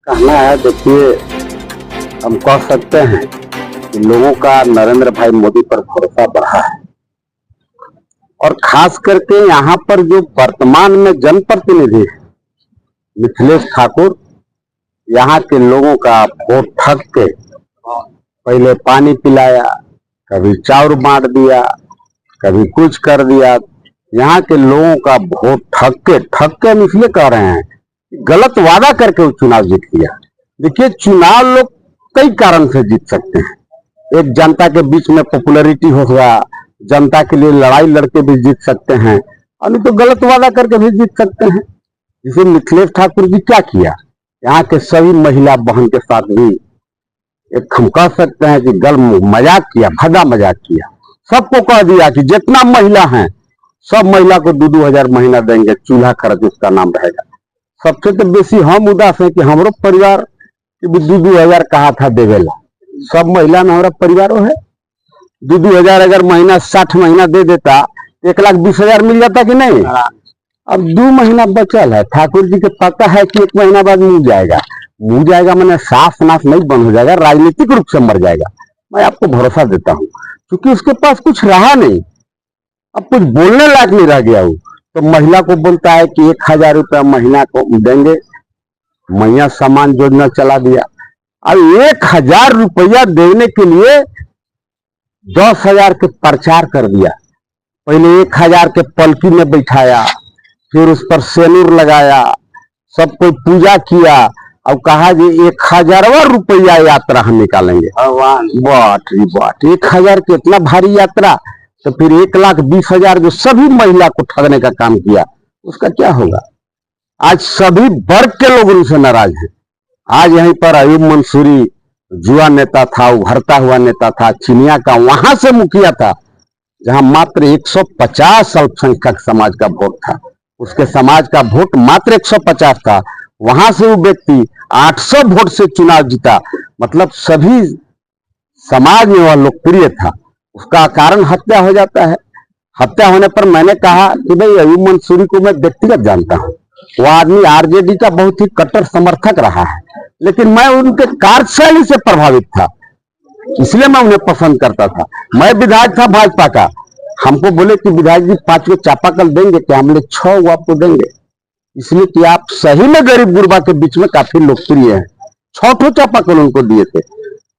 कहना है, देखिए, हम कह सकते हैं कि लोगों का नरेंद्र भाई मोदी पर भरोसा बढ़ा है और खास करके यहाँ पर जो वर्तमान में जनप्रतिनिधि है मिथिलेश ठाकुर, यहाँ के लोगों का वोट ठग के पहले पानी पिलाया, कभी चाउर बांट दिया, कभी कुछ कर दिया। यहाँ के लोगों का वोट ठग के हम इसलिए कह रहे हैं, गलत वादा करके वो चुनाव जीत लिया। देखिए, चुनाव लोग कई कारण से जीत सकते हैं। एक जनता के बीच में पॉपुलैरिटी हो गया, जनता के लिए लड़ाई लड़के भी जीत सकते हैं, और नहीं तो गलत वादा करके भी जीत सकते हैं। जिसे मिथिलेश ठाकुर जी क्या किया, यहाँ के सभी महिला बहन के साथ भी एक हम कह सकते हैं कि गल मजाक किया, भद्दा मजाक किया। सबको कह दिया कि जितना महिला हैं सब महिला को 2-2 हजार महीना देंगे, चूल्हा खर्च उसका नाम रहेगा। सबसे तो बेसी हम उदास है कि हमारो परिवार कि 2-2 हजार कहा था देवेला, सब महिला में हमारा परिवार है। 2-2 हजार अगर महीना 60 महीना दे देता 1,20,000 मिल जाता कि नहीं। अब 2 महीना बचल है। ठाकुर जी के पता है कि 1 महीना बाद मुँह जाएगा मैंने साफ नाश नहीं बंद हो जाएगा, राजनीतिक रूप से मर जाएगा। मैं आपको भरोसा देता हूँ, क्योंकि उसके पास कुछ रहा नहीं, अब कुछ बोलने लायक नहीं रह गया। वो तो महिला को बोलता है कि 1,000 रुपया महीना को देंगे, मैया सम्मान योजना चला दिया। अब 1,000 रुपया देने के लिए 10,000 के प्रचार कर दिया। पहले 1,000 के पलकी में बैठाया, फिर उस पर सेनूर लगाया, सब कोई पूजा किया और कहा कि 1,000वां रुपया यात्रा हम निकालेंगे। बाट 1,000 की इतना भारी यात्रा, तो फिर 1,20,000 जो सभी महिला को ठगने का काम किया, उसका क्या होगा। आज सभी वर्ग के लोग उनसे नाराज हैं। आज यहीं पर अयूब मंसूरी जुआ नेता था, उभरता हुआ नेता था, चिनिया का वहां से मुखिया था, जहां मात्र 150 अल्पसंख्यक समाज का वोट था। उसके समाज का वोट मात्र 150 था, वहां से वो व्यक्ति 800 वोट से चुनाव जीता। मतलब सभी समाज में वह लोकप्रिय था। उसका कारण हत्या हो जाता है। हत्या होने पर मैंने कहा कि भाई अयूब मंसूरी को मैं व्यक्तिगत जानता हूं, वह आदमी आरजेडी का बहुत ही कट्टर समर्थक रहा है, लेकिन मैं उनके कार्यशैली से प्रभावित था, इसलिए मैं उन्हें पसंद करता था। मैं विधायक था भाजपा का, हमको बोले कि विधायक जी 5 चापाकल देंगे क्या, हम लोग 6 आपको देंगे, इसलिए कि आप सही में गरीब गुरबा के बीच में काफी लोकप्रिय हैं। 6 चापाकल उनको दिए थे,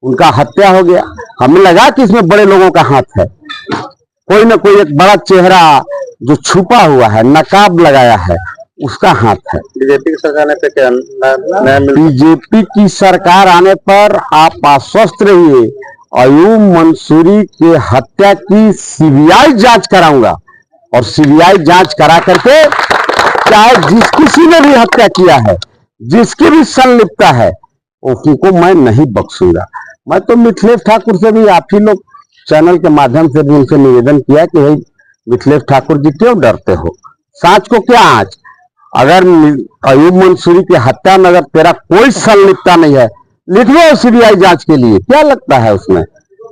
उनका हत्या हो गया। हमें लगा कि इसमें बड़े लोगों का हाथ है, कोई ना कोई एक बड़ा चेहरा जो छुपा हुआ है, नकाब लगाया है, उसका हाथ है। बीजेपी की सरकार आने पे क्या बीजेपी की सरकार आने पर आप आश्वस्त रहिए, अयूब मंसूरी के हत्या की सीबीआई जांच कराऊंगा, और सीबीआई जांच करा करके चाहे जिस किसी ने भी हत्या किया है, जिसकी भी संलिप्तता है, उनको मैं नहीं बख्शूंगा। मैं तो मिथिलेश ठाकुर से भी, आप ही लोग चैनल के माध्यम से भी उनसे निवेदन किया कि भाई मिथिलेश ठाकुर जी क्यों डरते हो, सांच को क्या आंच। अगर अयूब मंसूरी की हत्या में अगर तेरा कोई संलिप्तता नहीं है, लिख दो सीबीआई जांच के लिए, क्या लगता है उसमें।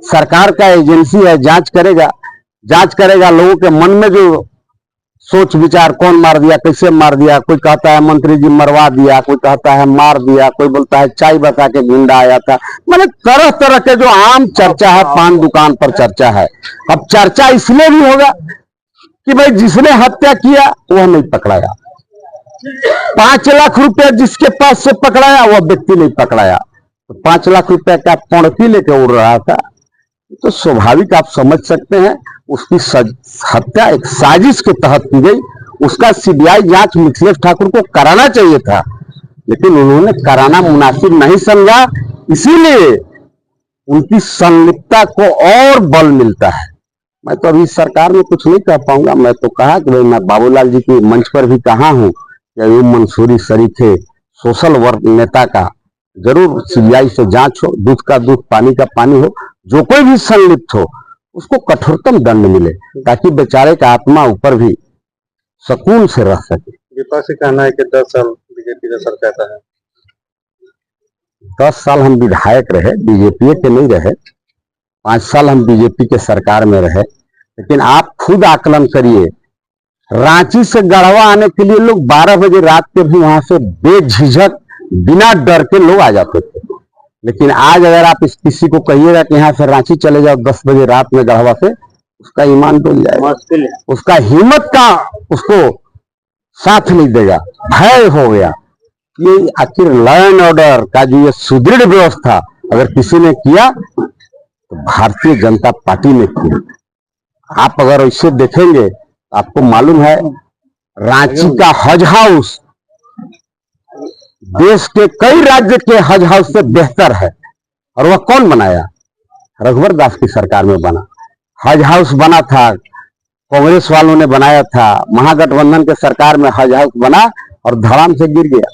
सरकार का एजेंसी है, जांच करेगा लोगों के मन में जो सोच विचार, कौन मार दिया, कैसे मार दिया। कोई कहता है मंत्री जी मरवा दिया, कोई कहता है मार दिया, कोई बोलता है चाय बता के गुंडा आया था। मैंने तरह तरह के जो आम चर्चा है, पान दुकान पर चर्चा है। अब चर्चा इसलिए भी होगा कि भाई जिसने हत्या किया वह नहीं पकड़ाया, 5 लाख रुपया जिसके पास से पकड़ाया वह व्यक्ति नहीं पकड़ाया, तो 5 लाख रुपया का पौड़की लेके उड़ रहा था। तो स्वाभाविक आप समझ सकते हैं उसकी हत्या एक साजिश के तहत की गई। उसका सीबीआई जांच मिथिलेश ठाकुर को कराना चाहिए था, लेकिन उन्होंने कराना मुनासिब नहीं समझा, इसीलिए उनकी संलिप्तता को और बल मिलता है। मैं तो अभी सरकार में कुछ नहीं कह पाऊंगा। मैं तो कहा कि भाई मैं बाबूलाल जी के मंच पर भी कहा हूं कि अयूब मंसूरी सरीखे सोशल वर्क नेता का जरूर सीबीआई से जांच हो, दूध का दूध पानी का पानी हो, जो कोई भी संलिप्त हो उसको कठोरतम दंड मिले, ताकि बेचारे का आत्मा ऊपर भी सुकून से रह सके। विपक्ष कहना है कि 10 साल बीजेपी का सरकार है। 10 साल हम विधायक रहे, बीजेपी के नहीं रहे। 5 साल हम बीजेपी के सरकार में रहे, लेकिन आप खुद आकलन करिए, रांची से गढ़वा आने के लिए लोग 12 बजे रात के भी वहां से बेझिझक बिना डर के लोग आ जाते थे। लेकिन आज अगर आप किसी को कहिएगा कि यहाँ से रांची चले जाओ 10 बजे रात में गढ़वा से, उसका ईमान डूब जाएगा, उसका हिम्मत का उसको साथ नहीं देगा, भय हो गया। ये आखिर लॉ एंड ऑर्डर का जो ये सुदृढ़ व्यवस्था अगर किसी ने किया तो भारतीय जनता पार्टी ने किया। आप अगर इसे देखेंगे तो आपको मालूम है रांची का हज हाउस देश के कई राज्य के हज हाउस से बेहतर है। और वह कौन बनाया? रघुवर दास की सरकार में बना। हज हाउस बना था, कांग्रेस वालों ने बनाया था, महागठबंधन के सरकार में हज हाउस बना और धड़ाम से गिर गया।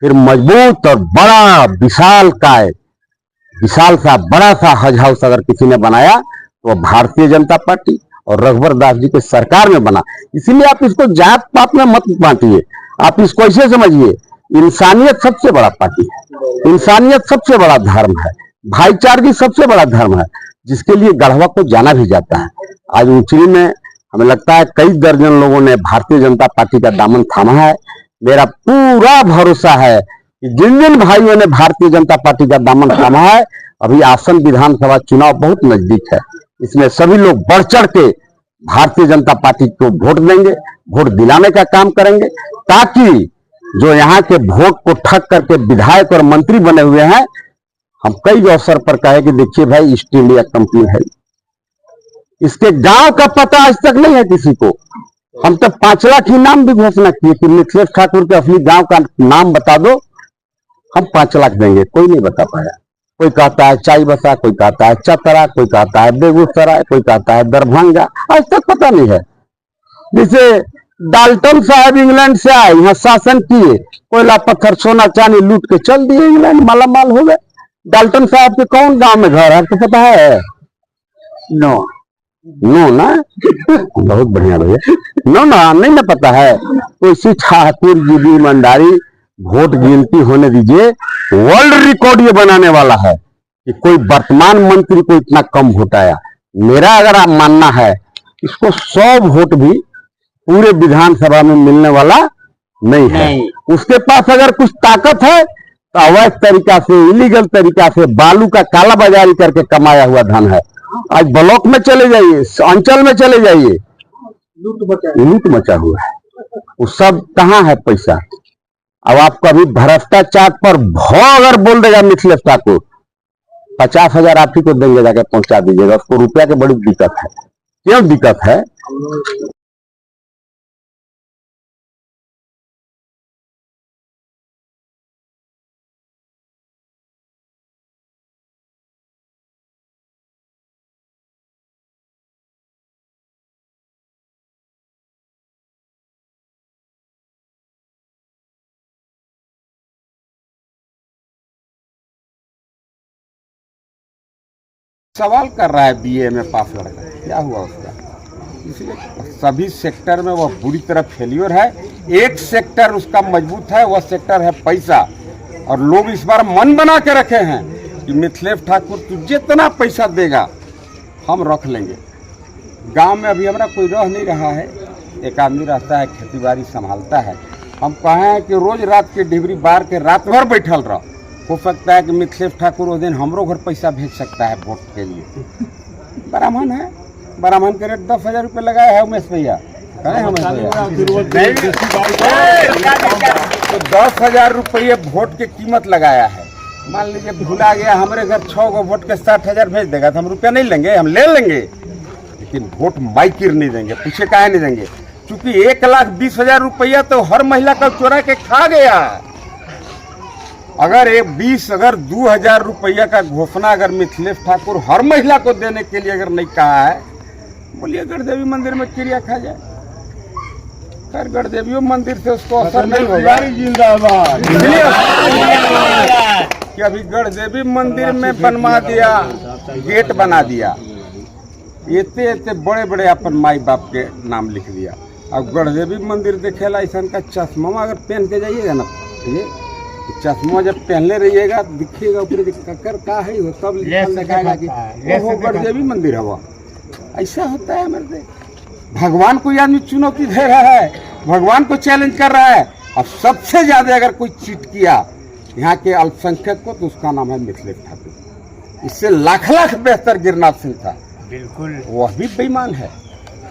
फिर मजबूत और बड़ा विशाल सा बड़ा सा हज हाउस अगर किसी ने बनाया तो वह भारतीय जनता पार्टी और रघुवर दास जी की सरकार में बना। इसीलिए आप इसको जात पात में मत बांटिए, आप इसको ऐसे समझिए, इंसानियत सबसे बड़ा पार्टी है, इंसानियत सबसे बड़ा धर्म है, भाईचारगी सबसे बड़ा धर्म है, जिसके लिए गढ़वा को जाना भी जाता है। आज ऊंचरी में हमें लगता है कई दर्जन लोगों ने भारतीय जनता पार्टी का दामन थामा है। मेरा पूरा भरोसा है कि जिन जिन भाइयों ने भारतीय जनता पार्टी का दामन थामा है, अभी आसन विधानसभा चुनाव बहुत नजदीक है, इसमें सभी लोग बढ़ चढ़ के भारतीय जनता पार्टी को वोट देंगे, वोट दिलाने का काम करेंगे, ताकि जो यहाँ के वोट को ठग करके विधायक और मंत्री बने हुए हैं, हम कई अवसर पर कहे कि देखिए भाई ईस्ट इंडिया कंपनी है, इसके गांव का पता आज तक नहीं है किसी को। हम तो 5 लाख इनाम भी घोषणा किए कि मिथिलेश ठाकुर के असली गांव का नाम बता दो, हम 5 लाख देंगे, कोई नहीं बता पाया। कोई कहता है चाईबसा, कोई कहता है चतरा, कोई कहता है बेगूसराय, कोई कहता है दरभंगा, आज तक पता नहीं है। जैसे डाल्टन साहब इंग्लैंड से आए, यहाँ शासन किए, कोयला पत्थर सोना चांदी लूट के चल दिए, इंग्लैंड माला माल हो गए। डाल्टन साहब के कौन गांव में घर है आपको पता है? नो ना बहुत बढ़िया भैया, नो ना नहीं ना पता है। तो इसी ठाकुर जी की ईमानदारी, वोट गिनती होने दीजिए, वर्ल्ड रिकॉर्ड ये बनाने वाला है कि कोई वर्तमान मंत्री को इतना कम वोट आया। मेरा अगर आप मानना है, इसको 100 वोट भी पूरे विधानसभा में मिलने वाला नहीं है। उसके पास अगर कुछ ताकत है तो अवैध तरीका से, इलीगल तरीका से बालू का काला बाजारी करके कमाया हुआ धन है। आज ब्लॉक में चले जाइए, अंचल में चले जाइए, लूट मचा हुआ है। वो सब कहाँ है पैसा? अब आप कभी भ्रष्टाचार पर भौ अगर बोल देगा मिथिलेश ठाकुर, 50,000 आप ही को देंगे, जाके पहुंचा दीजिएगा। उसको रुपया की बड़ी दिक्कत है। क्यों दिक्कत है? सवाल कर रहा है बीए में पास लड़का, क्या हुआ उसका? इसलिए सभी सेक्टर में वह बुरी तरह फेलियर है। एक सेक्टर उसका मजबूत है, वह सेक्टर है पैसा। और लोग इस बार मन बना के रखे हैं कि मिथिलेश ठाकुर तू जितना पैसा देगा हम रख लेंगे। गांव में अभी हमारा कोई रह नहीं रहा है, एक आदमी रहता है, खेती बाड़ी संभालता है। हम कहें कि रोज रात के डिबरी बार के रात भर बैठल रह, हो सकता है कि मिथिलेश ठाकुर उस दिन हमरो घर पैसा भेज सकता है वोट के लिए। ब्राह्मण है, ब्राह्मण के रेट 10,000 रुपये लगाया है उमेश भैया, करें हम तो 10,000 रुपये वोट की कीमत लगाया है। मान लीजिए भूला गया, हमारे घर 6 गो वोट के 60,000 भेज देगा तो हम रुपया नहीं लेंगे, हम ले लेंगे, लेकिन वोट माइकिर नहीं देंगे। पूछे काहे नहीं देंगे? क्योंकि 1,20,000 रुपया तो हर महिला का चोरा के खा गया। अगर 2,000 रुपया का घोषणा अगर मिथिलेश ठाकुर हर महिला को देने के लिए अगर नहीं कहा है, बोलिए गढ़देवी मंदिर में चिड़िया खा जाए। खैर गढ़देवी मंदिर से उसको असर नहीं होगा, कि अभी गढ़देवी मंदिर में बनवा दिया, गेट बना दिया, इतने बड़े बड़े अपन माई बाप के नाम लिख दिया। अब गढ़देवी मंदिर देखेला ऐसा का चश्मा अगर पहन के जाइएगा ना, ये चश्मा जब पहनले रहिएगा दिखिएगा ऊपर ककर का है, वो सब दिखाएगा कि वो गढ़देवी मंदिर है। वो ऐसा होता है हमारे देश। भगवान को आदमी चुनौती दे रहा है, भगवान को चैलेंज कर रहा है। अब सबसे ज्यादा अगर कोई चीट किया यहाँ के अल्पसंख्यक को, तो उसका नाम है मिथिलेश ठाकुर। इससे लाख लाख बेहतर गिरनाथ सिंह था, बिल्कुल वह भी बेईमान है,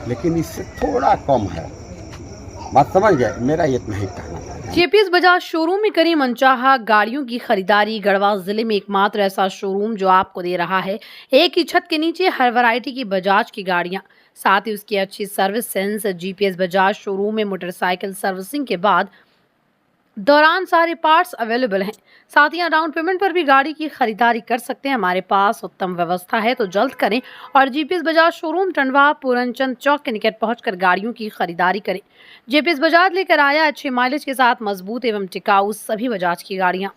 लेकिन इससे थोड़ा कम है। बात समझ गए, मेरा इतना ही कहना था। जेपीएस बजाज शोरूम में करी मनचाहा गाड़ियों की खरीदारी। गढ़वा जिले में एकमात्र ऐसा शोरूम जो आपको दे रहा है एक ही छत के नीचे हर वैरायटी की बजाज की गाड़ियां, साथ ही उसकी अच्छी service sense. GPS Bajaj showroom में मोटरसाइकिल सर्विसिंग के बाद दौरान सारे पार्ट्स अवेलेबल हैं। साथ ही यहाँ डाउन पेमेंट पर भी गाड़ी की खरीदारी कर सकते हैं। हमारे पास उत्तम व्यवस्था है, तो जल्द करें और जीपीएस बजाज शोरूम टंडवा पूरनचंद चौक के निकट पहुंचकर गाड़ियों की खरीदारी करें। जीपीएस बजाज लेकर आया अच्छे माइलेज के साथ मजबूत एवं टिकाऊ सभी बजाज की गाड़ियां।